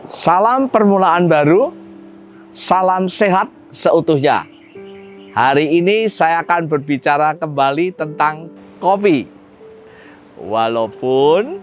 Salam permulaan baru, salam sehat seutuhnya. Hari ini saya akan berbicara kembali tentang kopi. Walaupun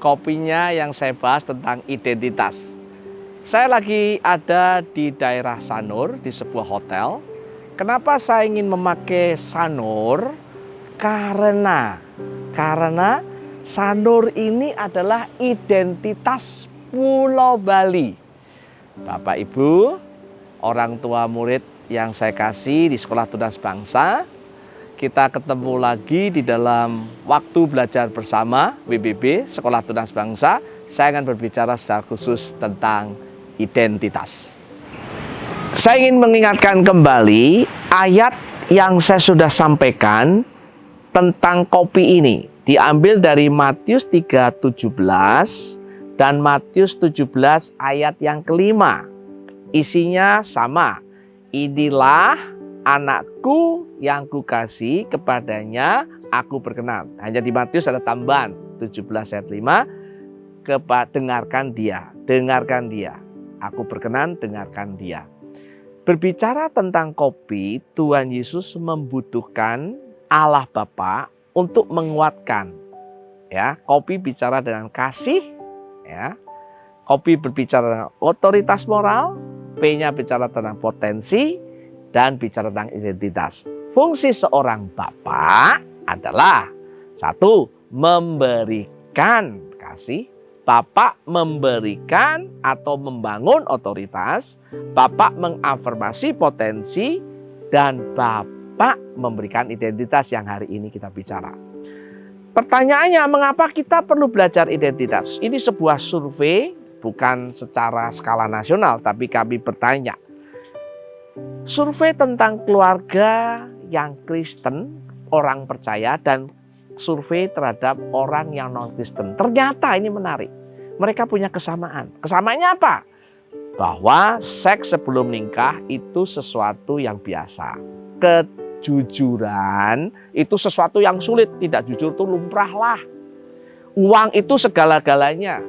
kopinya yang saya bahas tentang identitas. Saya lagi ada di daerah Sanur, di sebuah hotel. Kenapa saya ingin memakai Sanur? Karena Sanur ini adalah identitas Pulau Bali. Bapak Ibu, orang tua murid yang saya kasih di Sekolah Tunas Bangsa, kita ketemu lagi di dalam waktu belajar bersama WBB Sekolah Tunas Bangsa. Saya akan berbicara secara khusus tentang identitas. Saya ingin mengingatkan kembali ayat yang saya sudah sampaikan tentang kopi ini. Diambil dari Matius 3:17 dan Matius 17 ayat yang kelima. Isinya sama. Inilah anakku yang kukasih, kepadanya aku berkenan. Hanya di Matius ada tambahan 17 ayat 5. Dengarkan dia, dengarkan dia. Aku berkenan, dengarkan dia. Berbicara tentang kopi, Tuhan Yesus membutuhkan Allah Bapa untuk menguatkan. Ya, kopi bicara dengan kasih. Ya, kopi berbicara tentang otoritas moral, P-nya bicara tentang potensi, dan bicara tentang identitas. Fungsi seorang bapak adalah satu, memberikan kasih. Bapak memberikan atau membangun otoritas, bapak mengafirmasi potensi, dan bapak memberikan identitas yang hari ini kita bicara. Pertanyaannya, mengapa kita perlu belajar identitas? Ini sebuah survei, bukan secara skala nasional, tapi kami bertanya. Survei tentang keluarga yang Kristen, orang percaya, dan survei terhadap orang yang non-Kristen. Ternyata ini menarik. Mereka punya kesamaan. Kesamaannya apa? Bahwa seks sebelum nikah itu sesuatu yang biasa. Kejujuran itu sesuatu yang sulit. Tidak jujur itu lumrahlah. Uang itu segala-galanya.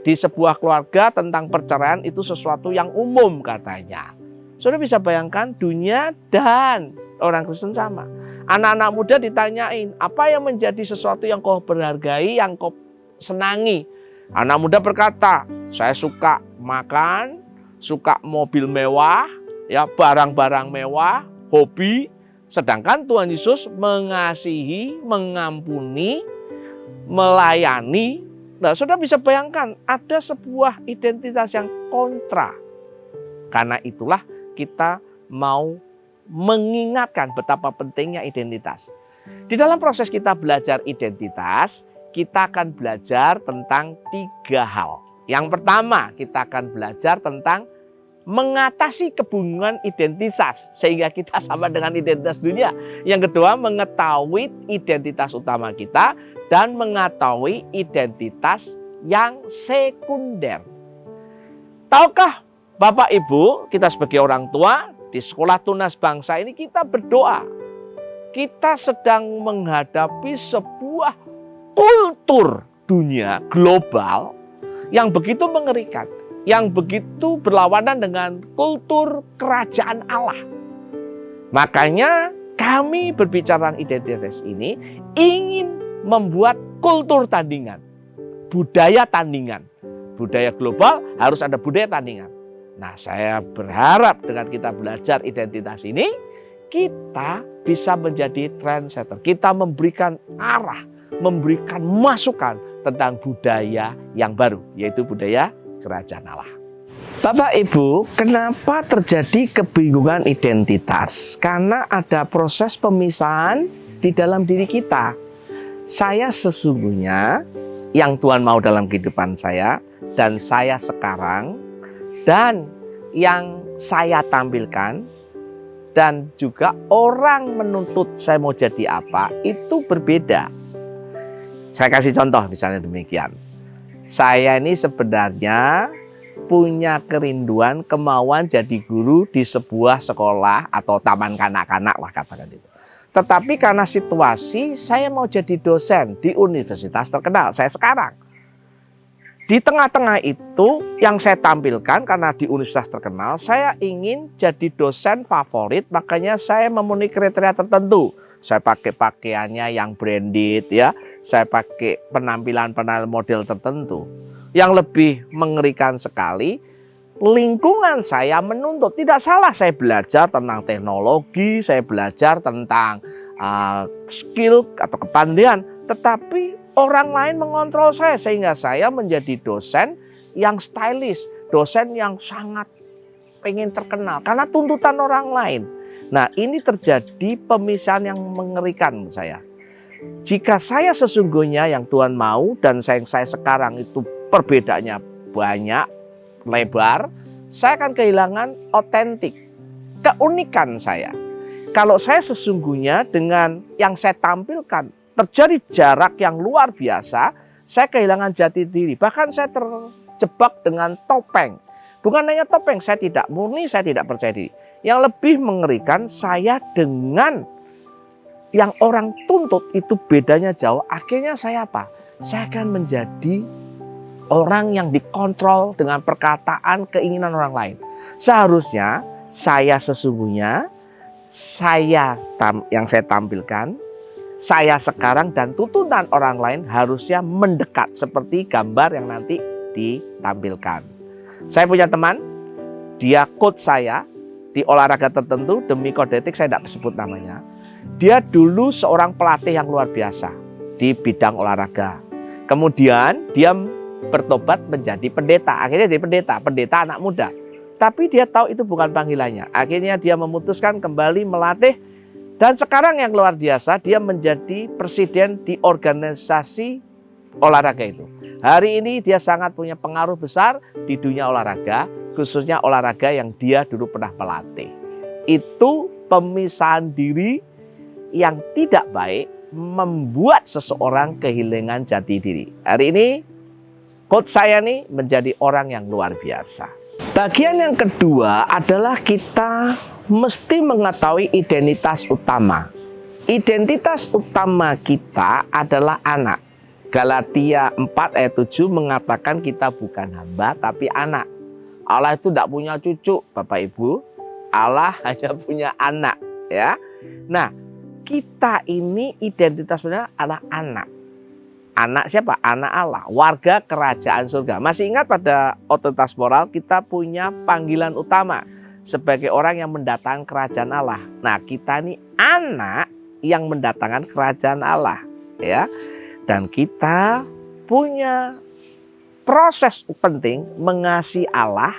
Di sebuah keluarga tentang perceraian itu sesuatu yang umum katanya. Saudara bisa bayangkan dunia dan orang Kristen sama. Anak-anak muda ditanyain, apa yang menjadi sesuatu yang kau berhargai, yang kau senangi? Anak muda berkata, saya suka makan, suka mobil mewah, ya barang-barang mewah, hobi. Sedangkan Tuhan Yesus mengasihi, mengampuni, melayani. Nah, saudara bisa bayangkan ada sebuah identitas yang kontra. Karena itulah kita mau mengingatkan betapa pentingnya identitas. Di dalam proses kita belajar identitas, kita akan belajar tentang 3 hal. Yang pertama, kita akan belajar tentang mengatasi kebingungan identitas sehingga kita sama dengan identitas dunia. Yang kedua, mengetahui identitas utama kita dan mengetahui identitas yang sekunder. Tahukah Bapak Ibu, kita sebagai orang tua di Sekolah Tunas Bangsa ini kita berdoa. Kita sedang menghadapi sebuah kultur dunia global yang begitu mengerikan, yang begitu berlawanan dengan kultur kerajaan Allah. Makanya kami berbicara tentang identitas ini ingin membuat kultur tandingan, budaya tandingan. Budaya global harus ada budaya tandingan. Nah, saya berharap dengan kita belajar identitas ini, kita bisa menjadi trendsetter. Kita memberikan arah, memberikan masukan tentang budaya yang baru, yaitu budaya kerajaan Allah. Bapak Ibu, kenapa terjadi kebingungan identitas? Karena ada proses pemisahan di dalam diri kita. Saya sesungguhnya yang Tuhan mau dalam kehidupan saya, dan saya sekarang, dan yang saya tampilkan, dan juga orang menuntut saya mau jadi apa, itu berbeda. Saya kasih contoh misalnya demikian. Saya ini sebenarnya punya kerinduan, kemauan jadi guru di sebuah sekolah atau taman kanak-kanak lah katakan itu. Tetapi karena situasi saya mau jadi dosen di universitas terkenal saya sekarang. Di tengah-tengah itu yang saya tampilkan karena di universitas terkenal, saya ingin jadi dosen favorit, makanya saya memenuhi kriteria tertentu. Saya pakai pakaiannya yang branded ya, saya pakai penampilan model tertentu. Yang lebih mengerikan sekali, lingkungan saya menuntut. Tidak salah saya belajar tentang teknologi, saya belajar tentang skill atau kepandaian, tetapi orang lain mengontrol saya sehingga saya menjadi dosen yang stylish, dosen yang sangat pengen terkenal karena tuntutan orang lain. Nah, ini terjadi pemisahan yang mengerikan menurut saya. Jika saya sesungguhnya yang Tuhan mau dan saya sekarang itu perbedaannya banyak, lebar, saya akan kehilangan otentik, keunikan saya. Kalau saya sesungguhnya dengan yang saya tampilkan terjadi jarak yang luar biasa, saya kehilangan jati diri. Bahkan saya terjebak dengan topeng. Bukan hanya topeng, saya tidak murni, saya tidak percaya diri. Yang lebih mengerikan, saya dengan yang orang tuntut itu bedanya jauh. Akhirnya saya apa? Saya akan menjadi orang yang dikontrol dengan perkataan, keinginan orang lain. Seharusnya saya sesungguhnya, yang saya tampilkan, saya sekarang dan tuntutan orang lain harusnya mendekat seperti gambar yang nanti ditampilkan. Saya punya teman, dia coach saya di olahraga tertentu, demi kode etik saya tidak sebut namanya. Dia dulu seorang pelatih yang luar biasa di bidang olahraga. Kemudian dia bertobat menjadi pendeta, akhirnya jadi pendeta anak muda. Tapi dia tahu itu bukan panggilannya. Akhirnya dia memutuskan kembali melatih. Dan sekarang yang luar biasa, dia menjadi presiden di organisasi olahraga itu. Hari ini dia sangat punya pengaruh besar di dunia olahraga, khususnya olahraga yang dia dulu pernah melatih. Itu pemisahan diri yang tidak baik membuat seseorang kehilangan jati diri. Hari ini, coach saya nih menjadi orang yang luar biasa. Bagian yang kedua adalah kita mesti mengetahui identitas utama. Identitas utama kita adalah anak. Galatia 4 ayat 7 mengatakan kita bukan hamba tapi anak. Allah itu tidak punya cucu, Bapak Ibu. Allah hanya punya anak, ya. Nah, kita ini identitasnya adalah anak. Anak siapa? Anak Allah, warga kerajaan surga. Masih ingat pada otoritas moral kita punya panggilan utama sebagai orang yang mendatangkan kerajaan Allah. Nah, kita ini anak yang mendatangkan kerajaan Allah, ya. Dan kita punya proses penting mengasihi Allah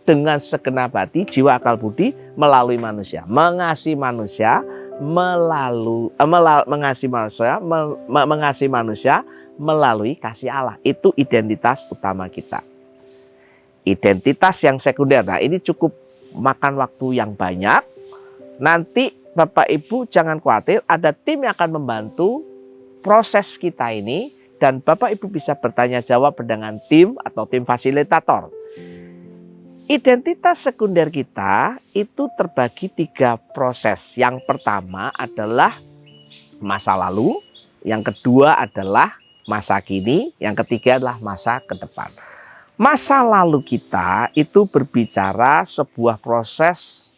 dengan segenap hati, jiwa, akal, budi melalui manusia. Mengasihi manusia mengasihi manusia melalui kasih Allah. Itu identitas utama kita. Identitas yang sekunder, nah ini cukup makan waktu yang banyak. Nanti Bapak Ibu jangan khawatir, ada tim yang akan membantu proses kita ini. Dan Bapak Ibu bisa bertanya jawab dengan tim atau tim fasilitator. Identitas sekunder kita itu terbagi 3 proses. Yang pertama adalah masa lalu, yang kedua adalah masa kini, yang ketiga adalah masa ke depan. Masa lalu kita itu berbicara sebuah proses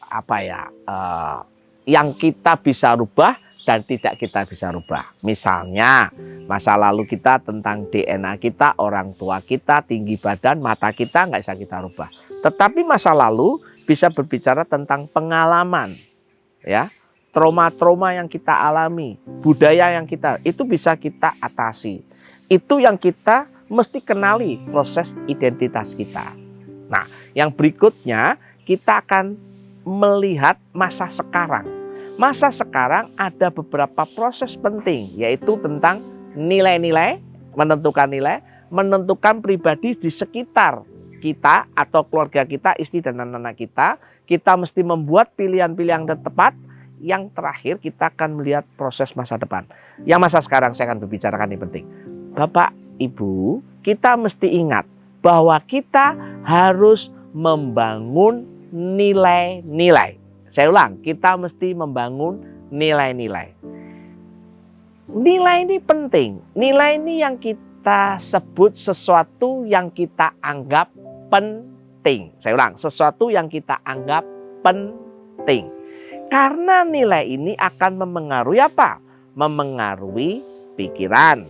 yang kita bisa rubah dan tidak kita bisa rubah. Misalnya masa lalu kita tentang DNA kita, orang tua kita, tinggi badan, mata kita nggak bisa kita rubah. Tetapi masa lalu bisa berbicara tentang pengalaman, ya, trauma-trauma yang kita alami, budaya yang kita, itu bisa kita atasi. Itu yang kita mesti kenali proses identitas kita. Nah, yang berikutnya kita akan melihat masa sekarang. Masa sekarang ada beberapa proses penting, yaitu tentang nilai-nilai, menentukan pribadi di sekitar kita atau keluarga kita, istri dan anak-anak kita. Kita mesti membuat pilihan-pilihan yang tepat. Yang terakhir kita akan melihat proses masa depan. Yang masa sekarang saya akan berbicarakan ini penting. Bapak, Ibu, kita mesti ingat bahwa kita harus membangun nilai-nilai. Saya ulang, kita mesti membangun nilai-nilai. Nilai ini penting. Nilai ini yang kita sebut sesuatu yang kita anggap penting. Saya ulang, sesuatu yang kita anggap penting. Karena nilai ini akan memengaruhi apa? Memengaruhi pikiran,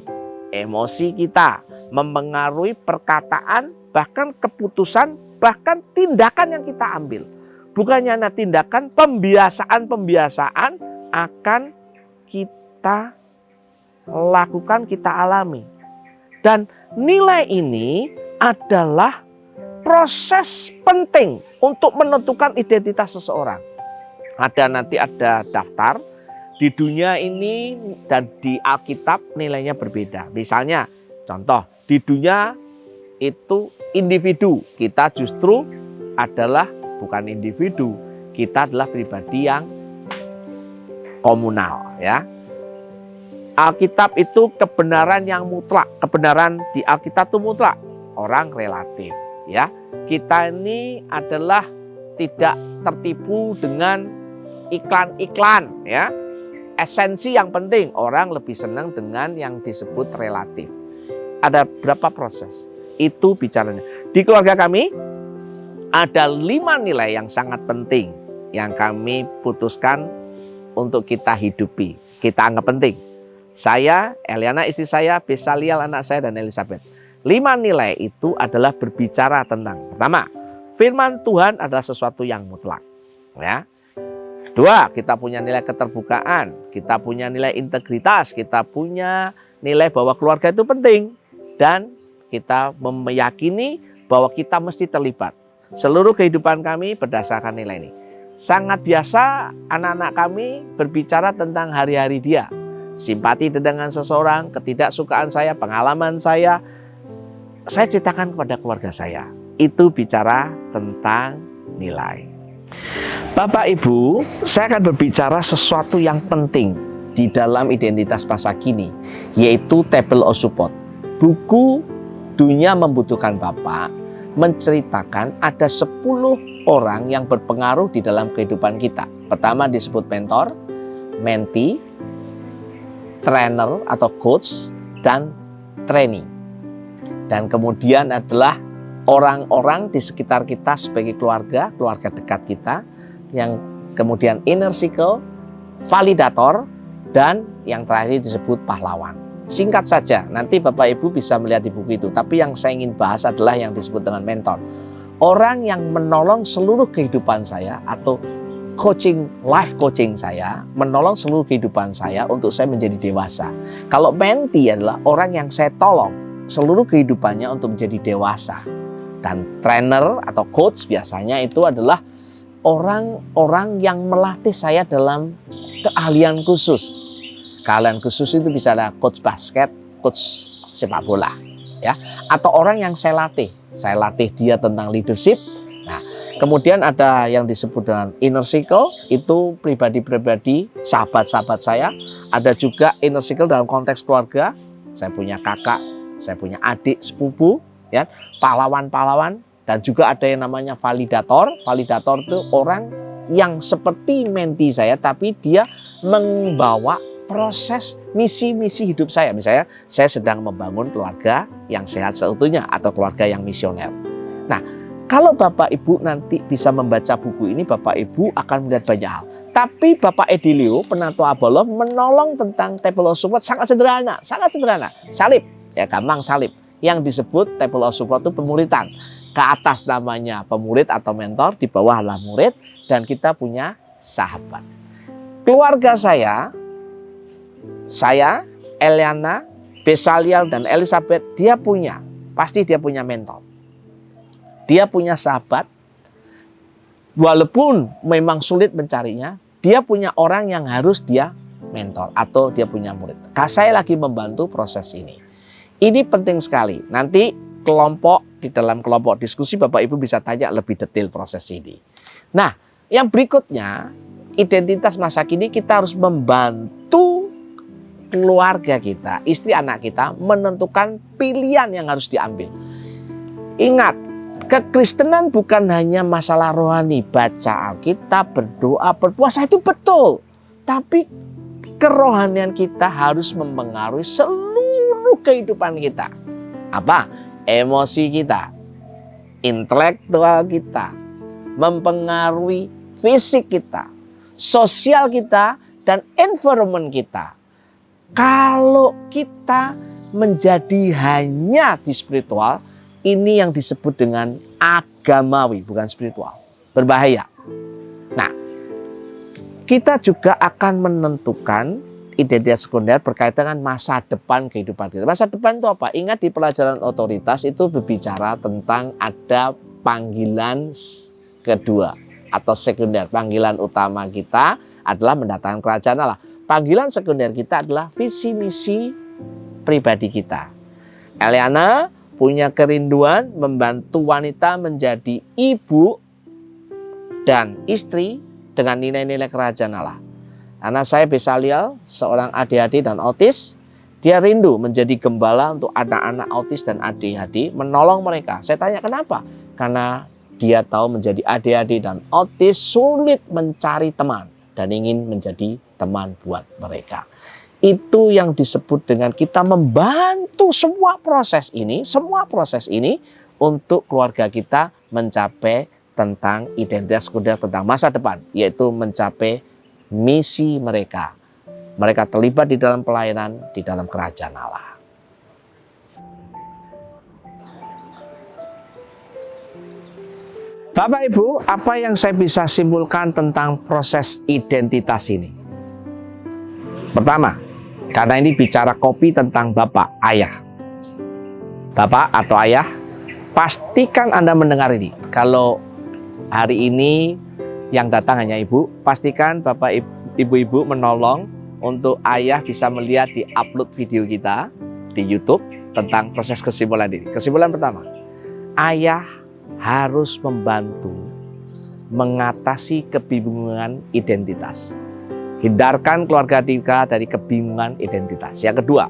emosi kita, memengaruhi perkataan, bahkan keputusan, bahkan tindakan yang kita ambil. Bukannya hanya tindakan, pembiasaan-pembiasaan akan kita lakukan, kita alami. Dan nilai ini adalah proses penting untuk menentukan identitas seseorang. Nanti ada daftar di dunia ini dan di Alkitab nilainya berbeda. Misalnya contoh di dunia itu individu, kita justru adalah bukan individu, kita adalah pribadi yang komunal, ya. Alkitab itu kebenaran yang mutlak, kebenaran di Alkitab itu mutlak, orang relatif, ya. Kita ini adalah tidak tertipu dengan iklan-iklan, ya. Esensi yang penting, orang lebih senang dengan yang disebut relatif. Ada berapa proses? Itu bicaranya. Di keluarga kami ada 5 nilai yang sangat penting yang kami putuskan untuk kita hidupi, kita anggap penting. Saya, Eliana istri saya, Besaliel anak saya, dan Elizabeth. 5 nilai itu adalah berbicara tentang, pertama, firman Tuhan adalah sesuatu yang mutlak, ya. Kedua, kita punya nilai keterbukaan, kita punya nilai integritas, kita punya nilai bahwa keluarga itu penting, dan kita meyakini bahwa kita mesti terlibat. Seluruh kehidupan kami berdasarkan nilai ini. Sangat biasa anak-anak kami berbicara tentang hari-hari dia. Simpati dengan seseorang, ketidaksukaan saya, pengalaman saya ceritakan kepada keluarga saya. Itu bicara tentang nilai. Bapak Ibu, saya akan berbicara sesuatu yang penting di dalam identitas masa kini, yaitu Table of Support. Buku Dunia Membutuhkan Bapak menceritakan ada 10 orang yang berpengaruh di dalam kehidupan kita. Pertama disebut mentor, mentee, trainer atau coach, dan trainee. Dan kemudian adalah orang-orang di sekitar kita sebagai keluarga dekat kita, yang kemudian inner circle, validator, dan yang terakhir disebut pahlawan. Singkat saja, nanti Bapak Ibu bisa melihat di buku itu, tapi yang saya ingin bahas adalah yang disebut dengan mentor. Orang yang menolong seluruh kehidupan saya atau life coaching saya, menolong seluruh kehidupan saya untuk saya menjadi dewasa. Kalau mentee adalah orang yang saya tolong seluruh kehidupannya untuk menjadi dewasa. Dan trainer atau coach biasanya itu adalah orang-orang yang melatih saya dalam keahlian khusus. Keahlian khusus itu bisa ada coach basket, coach sepak bola, ya, atau orang yang saya latih dia tentang leadership. Nah, kemudian ada yang disebut dengan inner circle, itu pribadi-pribadi, sahabat-sahabat saya. Ada juga inner circle dalam konteks keluarga. Saya punya kakak, saya punya adik, sepupu, ya, pahlawan-pahlawan, dan juga ada yang namanya validator. Validator itu orang yang seperti mentee saya, tapi dia membawa proses misi-misi hidup saya. Misalnya, saya sedang membangun keluarga yang sehat seutuhnya atau keluarga yang misioner. Nah, kalau Bapak Ibu nanti bisa membaca buku ini, Bapak Ibu akan melihat banyak hal. Tapi Bapak Edilio, Penatua Abollo, menolong tentang Table of Support sangat sederhana. Salib, ya, gampang salib. Yang disebut Table of Support itu pemuritan. Ke atas namanya pemurid atau mentor, di bawah adalah murid, dan kita punya sahabat. Keluarga saya, Eliana, Besaliel, dan Elizabeth, pasti dia punya mentor. Dia punya sahabat, walaupun memang sulit mencarinya, dia punya orang yang harus dia mentor atau dia punya murid. Saya lagi membantu proses ini. Ini penting sekali. Nanti di dalam kelompok diskusi Bapak Ibu bisa tanya lebih detail proses ini. Nah, yang berikutnya, identitas masa kini kita harus membantu keluarga kita, istri anak kita menentukan pilihan yang harus diambil. Ingat, kekristenan bukan hanya masalah rohani, baca Alkitab, berdoa, berpuasa itu betul. Tapi kerohanian kita harus mempengaruhi seluruh seluruh kehidupan kita. Apa? Emosi kita, intelektual kita, mempengaruhi fisik kita, sosial kita, dan environment kita. Kalau kita menjadi hanya di spiritual, ini yang disebut dengan agamawi, bukan spiritual. Berbahaya. Nah, kita juga akan menentukan identitas sekunder berkaitan dengan masa depan kehidupan kita. Masa depan itu apa? Ingat di pelajaran otoritas itu berbicara tentang ada panggilan kedua atau sekunder. Panggilan utama kita adalah mendatangkan kerajaan Allah. Panggilan sekunder kita adalah visi misi pribadi kita. Eliana punya kerinduan membantu wanita menjadi ibu dan istri dengan nilai-nilai kerajaan Allah. Anak saya Besaliel, seorang ADHD dan autis, dia rindu menjadi gembala untuk anak-anak autis dan ADHD, menolong mereka. Saya tanya kenapa? Karena dia tahu menjadi ADHD dan autis sulit mencari teman dan ingin menjadi teman buat mereka. Itu yang disebut dengan kita membantu semua proses ini untuk keluarga kita mencapai tentang identitas sekunder tentang masa depan, yaitu mencapai misi mereka. Mereka terlibat di dalam pelayanan di dalam kerajaan Allah. Bapak Ibu, apa yang saya bisa simpulkan tentang proses identitas ini? Pertama, karena ini bicara kopi tentang bapak, ayah. Bapak atau ayah, pastikan Anda mendengar ini. Kalau hari ini yang datang hanya ibu, pastikan bapak ibu-ibu menolong untuk ayah bisa melihat di upload video kita di YouTube tentang proses kesimpulan ini. Kesimpulan pertama, ayah harus membantu mengatasi kebingungan identitas. Hindarkan keluarga kita dari kebingungan identitas. Yang kedua,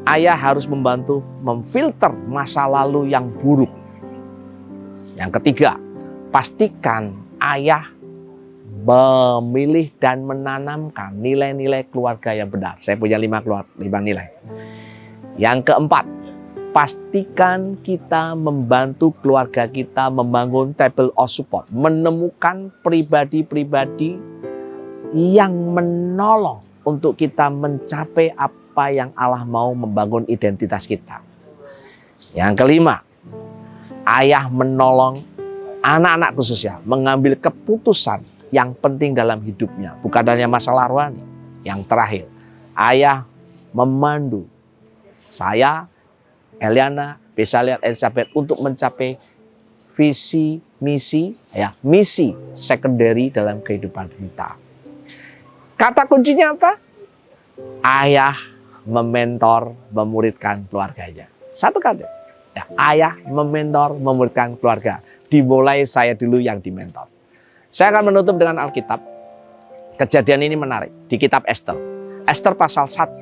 ayah harus membantu memfilter masa lalu yang buruk. Yang ketiga, pastikan ayah memilih dan menanamkan nilai-nilai keluarga yang benar. Saya punya 5 nilai. Yang keempat, pastikan kita membantu keluarga kita membangun table of support, menemukan pribadi-pribadi yang menolong untuk kita mencapai apa yang Allah mau membangun identitas kita. Yang kelima, ayah menolong anak-anak khususnya mengambil keputusan yang penting dalam hidupnya, bukan hanya masalah rohani. Yang terakhir, ayah memandu saya, Eliana, Besaliel, Elizabeth untuk mencapai visi misi secondary dalam kehidupan kita. Kata kuncinya apa? Ayah mementor, memuridkan keluarganya. Satu kata. Ya, ayah mementor, memuridkan keluarga. Dimulai saya dulu yang dimentor. Saya akan menutup dengan Alkitab. Kejadian ini menarik. Di kitab Esther. Esther pasal 1.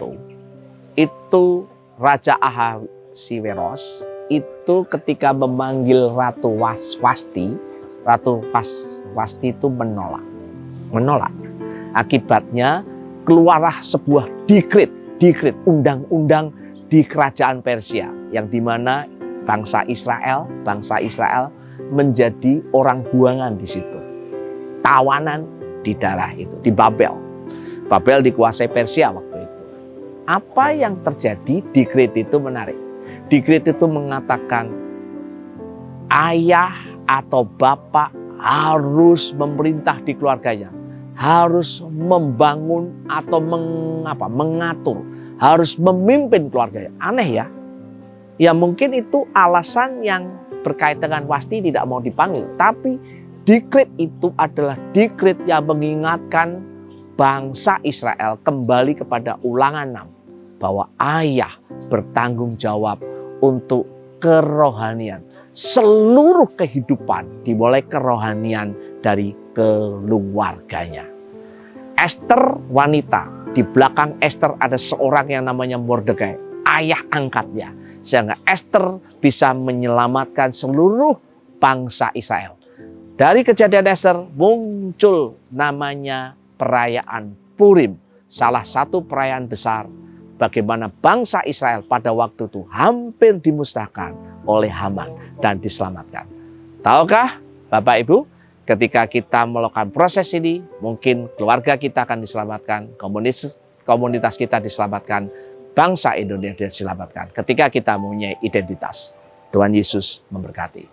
Itu Raja Ahasiweros. Itu ketika memanggil Ratu Wasti. Ratu Wasti itu menolak. Akibatnya keluarlah sebuah dekret, undang-undang di kerajaan Persia. Yang dimana bangsa Israel menjadi orang buangan di situ. Tawanan di daerah itu, di Babel. Babel dikuasai Persia waktu itu. Apa yang terjadi? Dekret itu menarik. Dekret itu mengatakan ayah atau bapak harus memerintah di keluarganya, harus membangun atau mengatur, harus memimpin keluarganya. Aneh ya? Ya mungkin itu alasan yang berkaitan dengan Wasti tidak mau dipanggil. Tapi dekret itu adalah dekret yang mengingatkan bangsa Israel kembali kepada Ulangan 6. Bahwa ayah bertanggung jawab untuk kerohanian. Seluruh kehidupan dimulai kerohanian dari keluarganya. Esther wanita. Di belakang Esther ada seorang yang namanya Mordekai. Ayah angkatnya. Sehingga Esther bisa menyelamatkan seluruh bangsa Israel. Dari kejadian Esther muncul namanya perayaan Purim. Salah satu perayaan besar bagaimana bangsa Israel pada waktu itu hampir dimusnahkan oleh Haman dan diselamatkan. Tahukah Bapak Ibu, ketika kita melakukan proses ini, mungkin keluarga kita akan diselamatkan, komunitas kita diselamatkan, bangsa Indonesia diselamatkan ketika kita mempunyai identitas. Tuhan Yesus memberkati.